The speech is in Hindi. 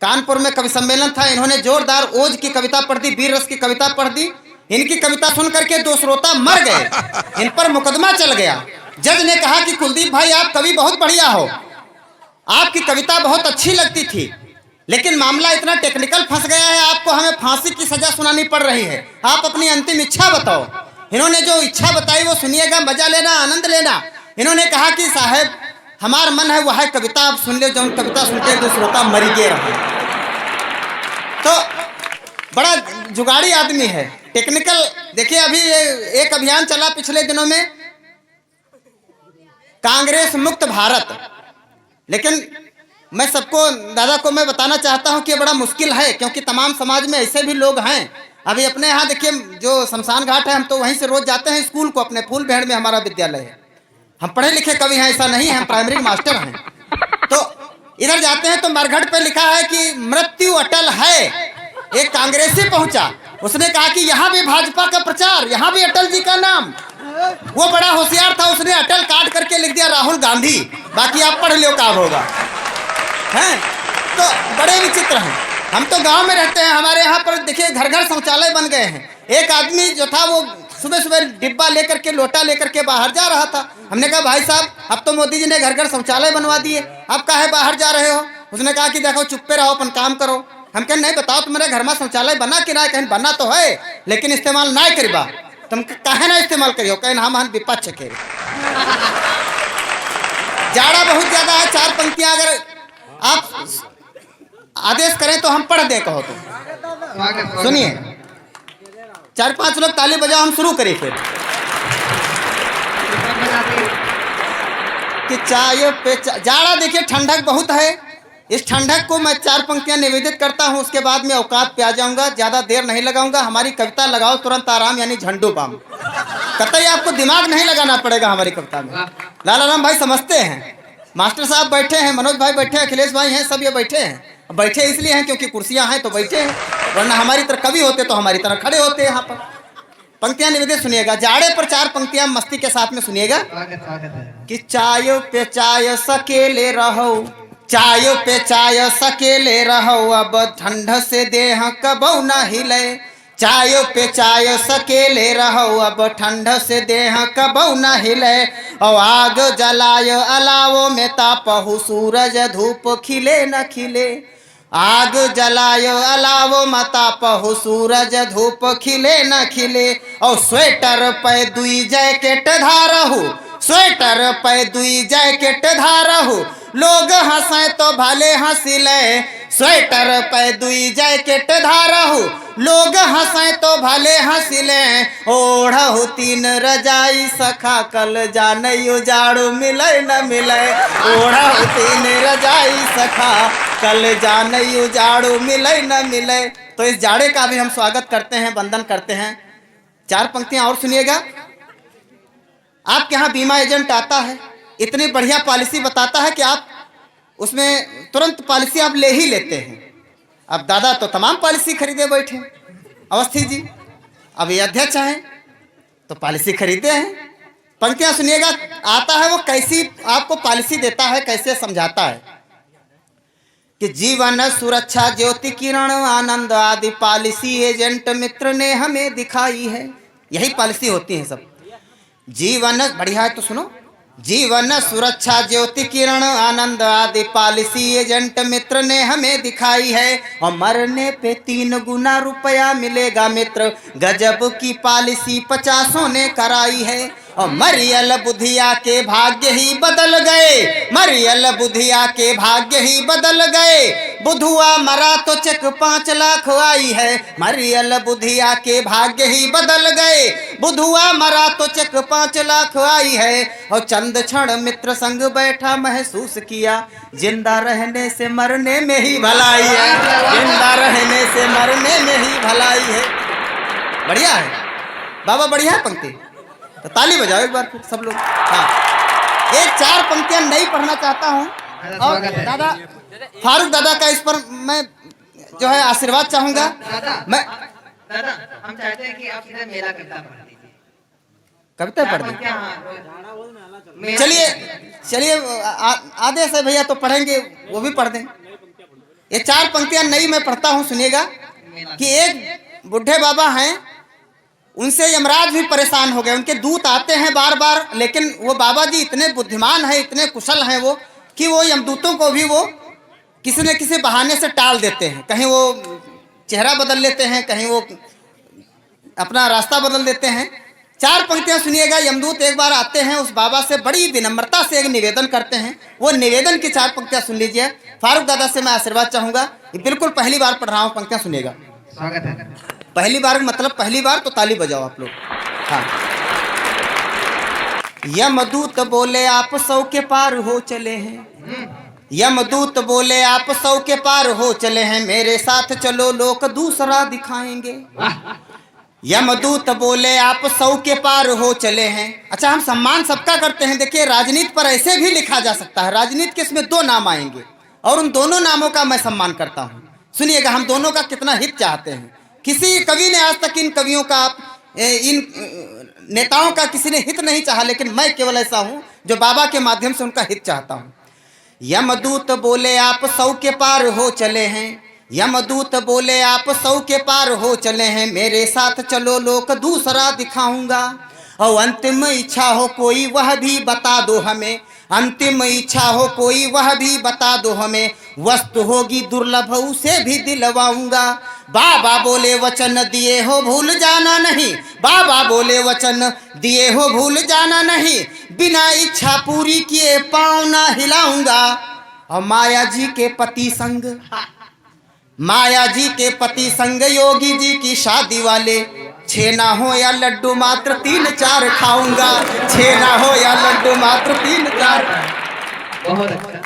कानपुर में कवि सम्मेलन था, इन्होंने जोरदार ओज की कविता पढ़ दी, वीर रस की कविता पढ़ दी। इनकी कविता सुन करके 2 श्रोता मर गए, इन पर मुकदमा चल गया। जज ने कहा कि कुलदीप भाई आप कवि बहुत बढ़िया हो, आपकी कविता बहुत अच्छी लगती थी, लेकिन मामला इतना टेक्निकल फंस गया है, आपको हमें फांसी की सजा सुनानी पड़ रही है, आप अपनी अंतिम इच्छा बताओ। इन्होंने जो इच्छा बताई वो सुनिएगा, मजा लेना, आनंद लेना। इन्होंने कहा कि साहब हमारा मन है वह है कविता आप सुन ले, जो कविता सुनते 2 श्रोता मर गए रहे। तो बड़ा जुगाड़ी आदमी है, टेक्निकल। देखिए अभी एक अभियान चला पिछले दिनों में, कांग्रेस मुक्त भारत, लेकिन मैं सबको दादा को मैं बताना चाहता हूं कि ये बड़ा मुश्किल है, क्योंकि तमाम समाज में ऐसे भी लोग हैं। अभी अपने यहाँ देखिए जो शमशान घाट है, हम तो वहीं से रोज जाते हैं स्कूल को, अपने फूलभेड़ में हमारा विद्यालय है। हम पढ़े लिखे कवि हैं ऐसा नहीं है, हम प्राइमरी मास्टर हैं। तो इधर जाते हैं तो मरघट पे लिखा है कि मृत्यु अटल है। एक कांग्रेसी पहुंचा, उसने कहा कि यहाँ भी भाजपा का प्रचार, यहाँ भी अटल जी का नाम। वो बड़ा होशियार था, उसने अटल काट करके लिख दिया राहुल गांधी। बाकी आप पढ़ लो क्या होगा, हैं? तो बड़े विचित्र हैं। हम तो गांव में रहते हैं, हमारे यहाँ पर देखिए घर घर शौचालय बन गए हैं। एक आदमी जो था वो सुबह सुबह डिब्बा लेकर के, लोटा लेकर के बाहर जा रहा था। हमने कहा भाई साहब अब तो मोदी जी ने घर घर शौचालय बनवा दिए, अब काहे बाहर जा रहे हो? उसने कहा कि देखो चुप्पे रहो, अपन काम करो। हम कहें नहीं बताओ तुम्हारे घर में शौचालय बना कि ना? कहीं बना तो है लेकिन इस्तेमाल ना करिबा। तुम काहे ना इस्तेमाल करियो? कहें हम विपक्ष के। जाड़ा बहुत ज्यादा है, 4 पंक्तियां अगर आप आदेश करें तो हम पढ़ दे, कहो तो सुनिए। 4-5 लोग ताली बजाओ, हम शुरू करें फिर। कि चाय पे जाड़ा देखिए ठंडक बहुत है, इस ठंडक को मैं 4 पंक्तियां निवेदित करता हूं, उसके बाद मैं औकात पे आ जाऊंगा, ज्यादा देर नहीं लगाऊंगा। हमारी कविता लगाओ तुरंत आराम, यानी झंडू बाम। कतई आपको दिमाग नहीं लगाना पड़ेगा हमारी कविता में। लाला राम भाई समझते हैं, मास्टर साहब बैठे हैं, मनोज भाई बैठे हैं, अखिलेश भाई हैं, सब ये बैठे हैं। बैठे इसलिए हैं क्योंकि कुर्सियां हैं तो बैठे हैं, वरना हमारी तरह कवि होते तो हमारी तरह खड़े होते यहाँ पर। पंक्तियां निवेदित सुनिएगा, जाड़े पर 4 पंक्तियां मस्ती के साथ में सुनिएगा। कि चाय पे चाय सकेले रहो, चाय पे चाय सकेले रहो, अब ठंड से देह कबौ न हिले। चाय पे चाय सकेले रहो, अब ठंड से देह कबौ न हिले। और आग जलाय अलावो में तापहु, सूरज धूप खिले न खिले। आग जलाय अलावो में तापहु, सूरज धूप खिले न खिले। और स्वेटर पे 2 जैकेट धारहु, स्वेटर पे 2 जैकेट धारहु, लोग हंसे तो भले हंसिले। स्वेटर पे 2 जैकेट धारहु, लोग हंसे तो भले हंसिले। ओढ़हु 3 रजाई सखा, कल जाने उजाड़ू मिले न मिले। ओढ़हु 3 रजाई सखा, कल जाने उजाड़ू मिले न मिले। तो इस जाड़े का भी हम स्वागत करते हैं, वंदन करते हैं। 4 पंक्तियां और सुनिएगा। आपके यहाँ बीमा एजेंट आता है, इतनी बढ़िया पॉलिसी बताता है कि आप उसमें तुरंत पॉलिसी आप ले ही लेते हैं। अब दादा तो तमाम पॉलिसी खरीदे बैठे, अवस्थी जी अब ये अध्यक्ष हैं तो पॉलिसी खरीदे हैं। पंक्तियां सुनिएगा, आता है वो कैसी आपको पॉलिसी देता है, कैसे समझाता है। कि जीवन सुरक्षा ज्योति किरण आनंद आदि पॉलिसी एजेंट मित्र ने हमें दिखाई है। यही पॉलिसी होती है सब। जीवन बढ़िया है तो सुनो। जीवन सुरक्षा ज्योति किरण आनंद आदि पॉलिसी एजेंट मित्र ने हमें दिखाई है। और मरने पे 3 गुना रुपया मिलेगा मित्र, गजब की पॉलिसी 50 ने कराई है। और मरियल बुधिया के भाग्य ही बदल गए, मरियल बुधिया के भाग्य ही बदल गए। बुधुआ मरा तो चेक 5 लाख आई है, मरियल बुधिया के भाग्य ही बदल गए। बुधुआ मरा तो चेक 5 लाख आई है। और चंद क्षण मित्र संग बैठा महसूस किया, जिंदा रहने से मरने में ही भलाई है, जिंदा रहने से मरने में ही भलाई है। बढ़िया है बाबा, बढ़िया है पंक्ति, तो ताली बजाओ एक बार फिर सब लोग। हाँ, एक 4 पंक्तियां नहीं पढ़ना चाहता हूँ। और दादा फारूक दादा का इस पर मैं जो है आशीर्वाद चाहूंगा। मैं दादा हम चाहते हैं कि आप सीधे मेरा कविता पढ़ दीजिए। कविता पढ़ दें? चलिए चलिए, आदेश है भैया तो पढ़ेंगे, वो भी पढ़ दें। ये 4 पंक्तियां नई मैं पढ़ता हूँ, सुनिएगा। मेला कि एक बुढ़े बाबा हैं, उनसे यमराज भी परेशान हो गए। उनके दूत आते हैं बार बार, लेकिन वो बाबा जी इतने बुद्धिमान हैं, इतने कुशल हैं वो, कि वो यमदूतों को भी वो किसी न किसी बहाने से टाल देते हैं। कहीं वो चेहरा बदल लेते हैं, कहीं वो अपना रास्ता बदल देते हैं। 4 पंक्तियां सुनिएगा। यमदूत एक बार आते हैं, उस बाबा से बड़ी विनम्रता से एक निवेदन करते हैं। वो निवेदन की 4 पंक्तियां सुन लीजिए। फारूक दादा से मैं आशीर्वाद चाहूंगा। ये बिल्कुल पहली बार पढ़ रहा हूँ, पंक्तियां सुनिएगा। स्वागत है। पहली बार मतलब पहली बार तो ताली बजाओ आप लोग। हाँ। यमदूत बोले आप 100 के पार हो चले हैं। यमदूत बोले आप 100 के पार हो चले हैं, मेरे साथ चलो लोक दूसरा दिखाएंगे। यमदूत बोले आप 100 के पार हो चले हैं। अच्छा, हम सम्मान सबका करते हैं। देखिए, राजनीति पर ऐसे भी लिखा जा सकता है। राजनीति के इसमें 2 नाम आएंगे और उन दोनों नामों का मैं सम्मान करता हूँ। सुनिएगा, हम दोनों का कितना हित चाहते हैं। किसी कवि ने आज तक इन कवियों का, इन नेताओं का किसी ने हित नहीं चाहा, लेकिन मैं केवल ऐसा हूँ जो बाबा के माध्यम से उनका हित चाहता हूँ। यमदूत बोले आप 100 के पार हो चले हैं। यमदूत बोले आप 100 के पार हो चले हैं, मेरे साथ चलो लोक दूसरा दिखाऊंगा। और अंतिम इच्छा हो कोई वह भी बता दो हमें। अंतिम इच्छा हो कोई वह भी बता दो हमें। वस्तु होगी दुर्लभ उसे भी दिलवाऊंगा। बाबा बोले वचन दिए हो भूल जाना नहीं। बाबा बोले वचन दिए हो भूल जाना नहीं। बिना इच्छा पूरी किए पाँव ना हिलाऊंगा। और माया जी के पति संग, माया जी के पति संग योगी जी की शादी वाले, छेना हो या लड्डू मात्र 3-4 खाऊंगा। छेना हो या लड्डू मात्र 3-4। बहुत अच्छा।